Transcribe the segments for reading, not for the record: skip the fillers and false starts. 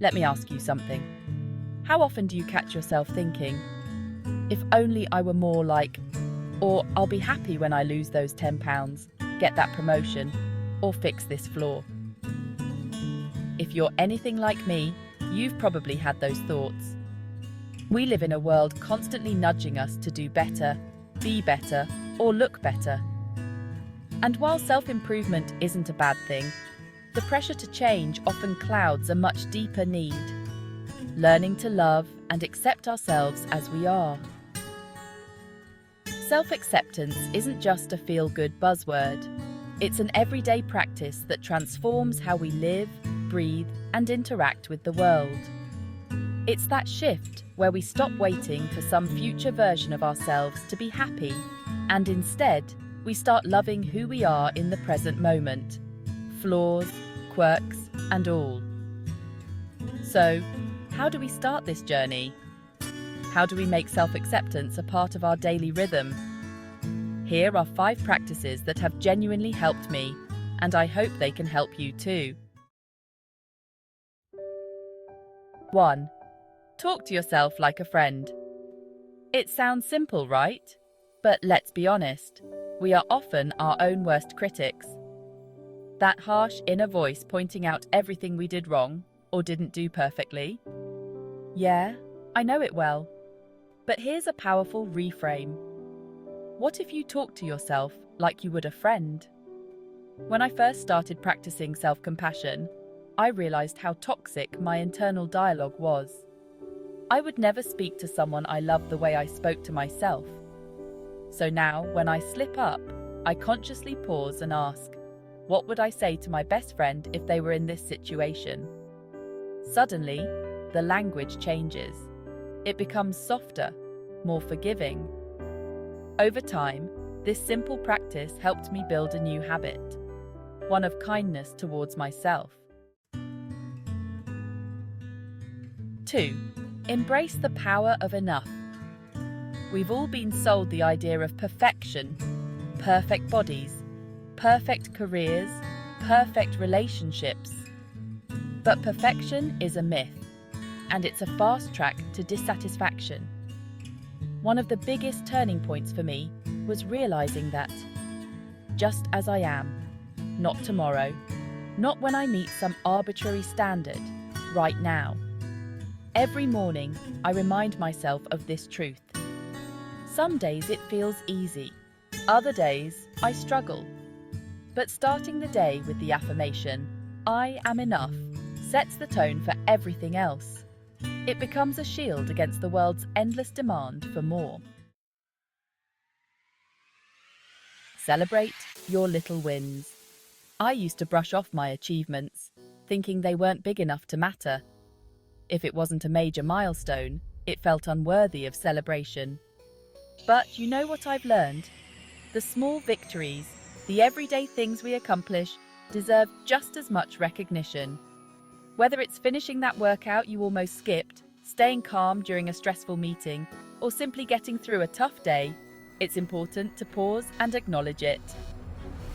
Let me ask you something. How often do you catch yourself thinking, if only I were more like, or I'll be happy when I lose those £10, get that promotion, or fix this flaw? If you're anything like me, you've probably had those thoughts. We live in a world constantly nudging us to do better, be better, or look better. And while self-improvement isn't a bad thing, the pressure to change often clouds a much deeper need: learning to love and accept ourselves as we are. Self-acceptance isn't just a feel-good buzzword. It's an everyday practice that transforms how we live, breathe, and interact with the world. It's that shift where we stop waiting for some future version of ourselves to be happy, and instead, we start loving who we are in the present moment, flaws, quirks, and all. So, how do we start this journey? How do we make self-acceptance a part of our daily rhythm? Here are 5 practices that have genuinely helped me, and I hope they can help you too. 1. Talk to yourself like a friend. It sounds simple, right? But let's be honest, we are often our own worst critics. That harsh inner voice pointing out everything we did wrong or didn't do perfectly. Yeah, I know it well. But here's a powerful reframe. What if you talk to yourself like you would a friend? When I first started practicing self-compassion, I realized how toxic my internal dialogue was. I would never speak to someone I loved the way I spoke to myself. So now, when I slip up, I consciously pause and ask, what would I say to my best friend if they were in this situation? Suddenly, the language changes. It becomes softer, more forgiving. Over time, this simple practice helped me build a new habit, one of kindness towards myself. 2. Embrace the power of enough. We've all been sold the idea of perfection, perfect bodies, perfect careers, perfect relationships. But perfection is a myth, and it's a fast track to dissatisfaction. One of the biggest turning points for me was realizing that, just as I am, not tomorrow, not when I meet some arbitrary standard, right now. Every morning, I remind myself of this truth. Some days it feels easy, other days I struggle. But starting the day with the affirmation, I am enough, sets the tone for everything else. It becomes a shield against the world's endless demand for more. Celebrate your little wins. I used to brush off my achievements, thinking they weren't big enough to matter. If it wasn't a major milestone, it felt unworthy of celebration. But you know what I've learned? The small victories, the everyday things we accomplish, deserve just as much recognition. Whether it's finishing that workout you almost skipped, staying calm during a stressful meeting, or simply getting through a tough day, it's important to pause and acknowledge it.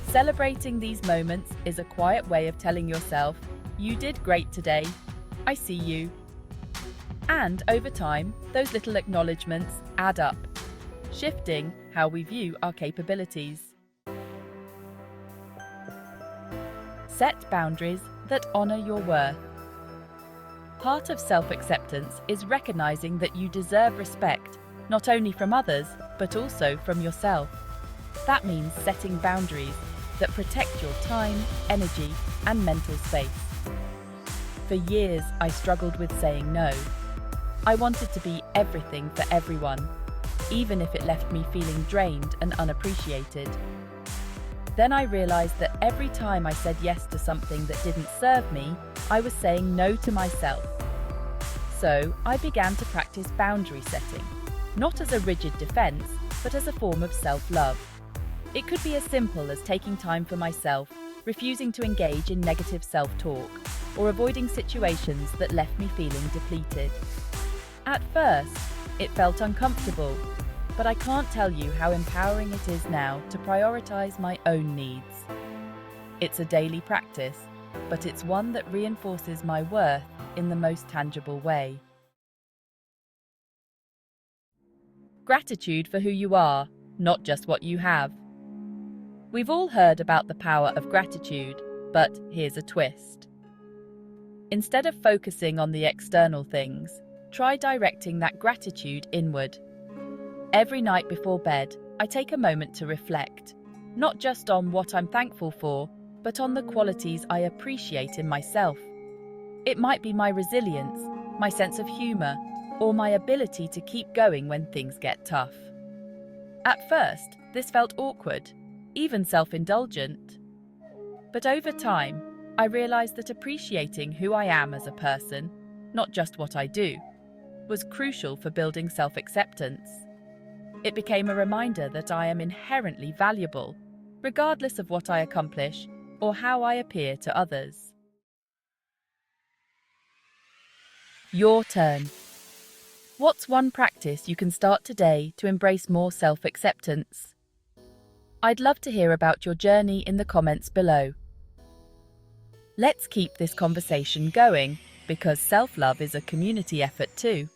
Celebrating these moments is a quiet way of telling yourself, you did great today, I see you. And over time, those little acknowledgements add up, shifting how we view our capabilities. Set boundaries that honor your worth. Part of self-acceptance is recognizing that you deserve respect, not only from others, but also from yourself. That means setting boundaries that protect your time, energy, and mental space. For years, I struggled with saying no. I wanted to be everything for everyone, even if it left me feeling drained and unappreciated. Then I realized that every time I said yes to something that didn't serve me, I was saying no to myself. So I began to practice boundary setting, not as a rigid defense, but as a form of self-love. It could be as simple as taking time for myself, refusing to engage in negative self-talk, or avoiding situations that left me feeling depleted. At first, it felt uncomfortable, but I can't tell you how empowering it is now to prioritize my own needs. It's a daily practice, but it's one that reinforces my worth in the most tangible way. Gratitude for who you are, not just what you have. We've all heard about the power of gratitude, but here's a twist. Instead of focusing on the external things, try directing that gratitude inward. Every night before bed, I take a moment to reflect, not just on what I'm thankful for, but on the qualities I appreciate in myself. It might be my resilience, my sense of humor, or my ability to keep going when things get tough. At first, this felt awkward, even self-indulgent. But over time, I realized that appreciating who I am as a person, not just what I do, was crucial for building self-acceptance. It became a reminder that I am inherently valuable, regardless of what I accomplish or how I appear to others. Your turn. What's one practice you can start today to embrace more self-acceptance? I'd love to hear about your journey in the comments below. Let's keep this conversation going, because self-love is a community effort too.